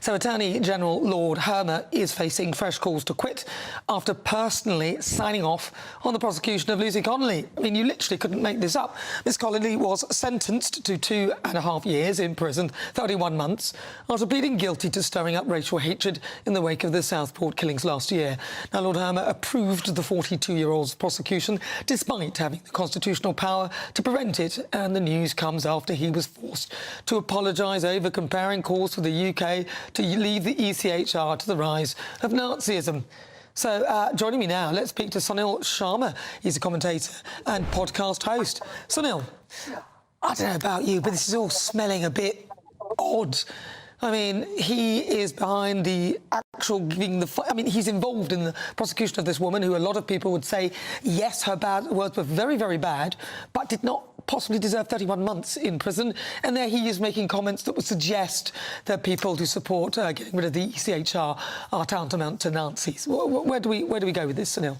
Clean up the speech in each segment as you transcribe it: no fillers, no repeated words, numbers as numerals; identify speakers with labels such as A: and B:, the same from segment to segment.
A: So Attorney General Lord Hermer is facing fresh calls to quit after personally signing off on the prosecution of Lucy Connolly. I mean, you literally couldn't make this up. Miss Connolly was sentenced to 2.5 years in prison, 31 months, after pleading guilty to stirring up racial hatred in the wake of the Southport killings last year. Now, Lord Hermer approved the 42-year-old's prosecution, despite having the constitutional power to prevent it, and the news comes after he was forced to apologise over comparing calls for the UK to leave the ECHR to the rise of Nazism. So, joining me now, let's speak to Sunil Sharma. He's a commentator and podcast host. Sunil, I don't know about you, but this is all smelling a bit odd. I mean, he is behind the actual giving the... I mean, he's involved in the prosecution of this woman who a lot of people would say, yes, her bad words were very, very bad, but did not possibly deserve 31 months in prison. And there he is making comments that would suggest that people who support getting rid of the ECHR are tantamount to Nazis. Where do we go with this, Sunil?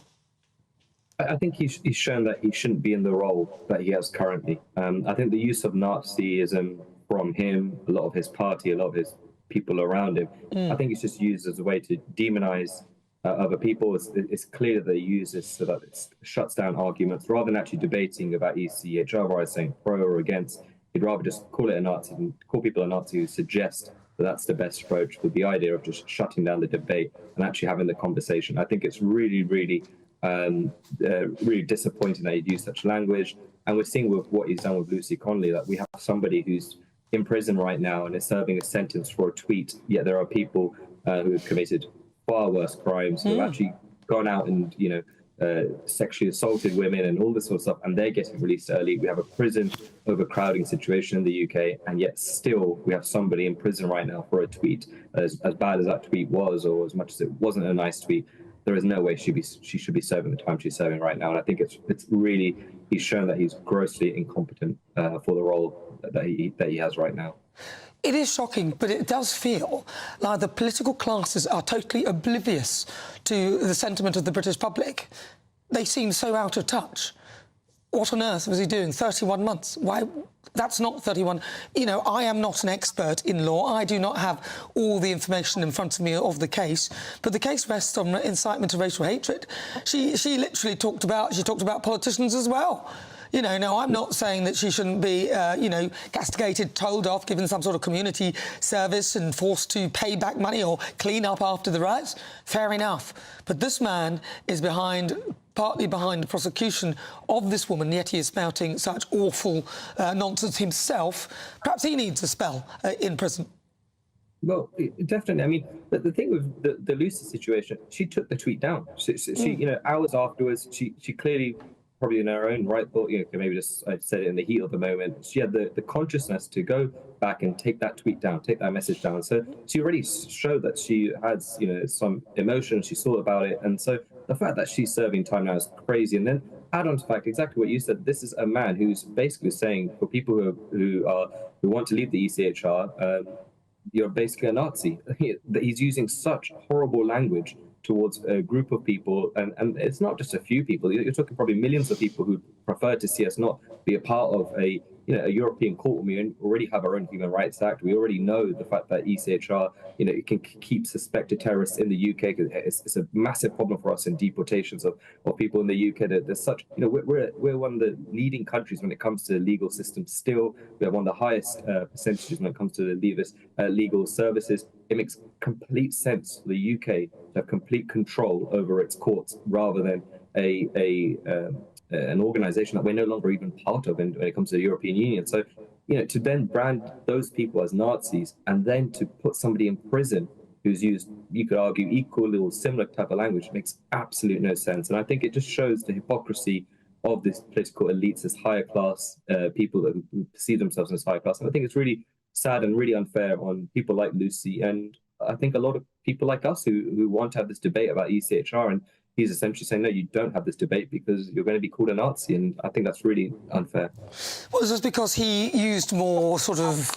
B: I think he's shown that he shouldn't be in the role that he has currently. I think the use of Nazism from him, a lot of his party, a lot of his people around him, I think it's just used as a way to demonize other people. It's clear that he uses so that it shuts down arguments rather than actually debating about ECHR, rather saying pro or against. He'd rather just call it a Nazi and call people a Nazi who suggest that that's the best approach, with the idea of just shutting down the debate and actually having the conversation. I think it's really, really disappointing that he'd use such language. And we're seeing with what he's done with Lucy Connolly that we have somebody who's in prison right now and is serving a sentence for a tweet, yet there are people who have committed far worse crimes, who have actually gone out and, sexually assaulted women and all this sort of stuff, and they're getting released early. We have a prison overcrowding situation in the UK, and yet still we have somebody in prison right now for a tweet. As bad as that tweet was, or as much as it wasn't a nice tweet, there is no way she should be serving the time she's serving right now. And I think it's really, he's shown that he's grossly incompetent for the role that he has right now.
A: It is shocking, but it does feel like the political classes are totally oblivious to the sentiment of the British public. They seem so out of touch. What on earth was he doing? 31 months? Why? That's not 31. I am not an expert in law. I do not have all the information in front of me of the case, but the case rests on incitement to racial hatred. She literally talked about politicians as well. Now I'm not saying that she shouldn't be, castigated, told off, given some sort of community service and forced to pay back money or clean up after the riots. Fair enough. But this man is partly behind the prosecution of this woman, yet he is spouting such awful nonsense himself. Perhaps he needs a spell in prison.
B: Well, definitely. I mean, but the thing with the Lucy situation, she took the tweet down. She hours afterwards, she clearly, probably in her own right, thought, maybe just I said it in the heat of the moment. She had the consciousness to go back and take that tweet down, take that message down. So she already showed that she has, some emotion. She thought about it, and so the fact that she's serving time now is crazy. And then add on to the fact exactly what you said. This is a man who's basically saying, for people who want to leave the ECHR, you're basically a Nazi. He's using such horrible language towards a group of people, and it's not just a few people. You're talking probably millions of people who prefer to see us not be a part of a European court. We already have our own Human Rights Act. We already know the fact that ECHR, it can keep suspected terrorists in the UK. It's a massive problem for us in deportations of people in the UK. There's such, we're one of the leading countries when it comes to the legal system. Still, we have one of the highest percentages when it comes to the legal services. It makes complete sense for the UK to have complete control over its courts rather than an organisation that we're no longer even part of when it comes to the European Union. So, to then brand those people as Nazis and then to put somebody in prison who's used, you could argue, equal or similar type of language makes absolute no sense. And I think it just shows the hypocrisy of this political elites, this higher class people who perceive themselves as higher class. And I think it's really sad and really unfair on people like Lucy, and I think a lot of people like us who want to have this debate about ECHR. And he's essentially saying, no, you don't have this debate because you're going to be called a Nazi, and I think that's really unfair.
A: Well, this is because he used more sort of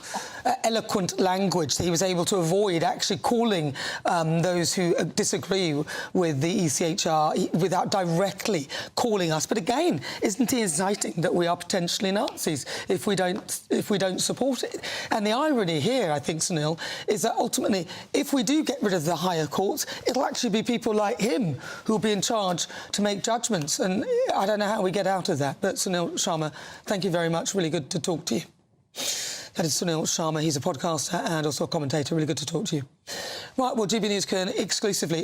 A: eloquent language. He was able to avoid actually calling those who disagree with the ECHR without directly calling us. But again, isn't he inciting that we are potentially Nazis if we don't support it? And the irony here, I think, Sunil, is that ultimately, if we do get rid of the higher courts, it'll actually be people like him who will be in charge to make judgments. And I don't know how we get out of that. But Sunil Sharma, thank you very much. Really good to talk to you. That is Sunil Sharma. He's a podcaster and also a commentator. Really good to talk to you. Right, well, GB News can exclusively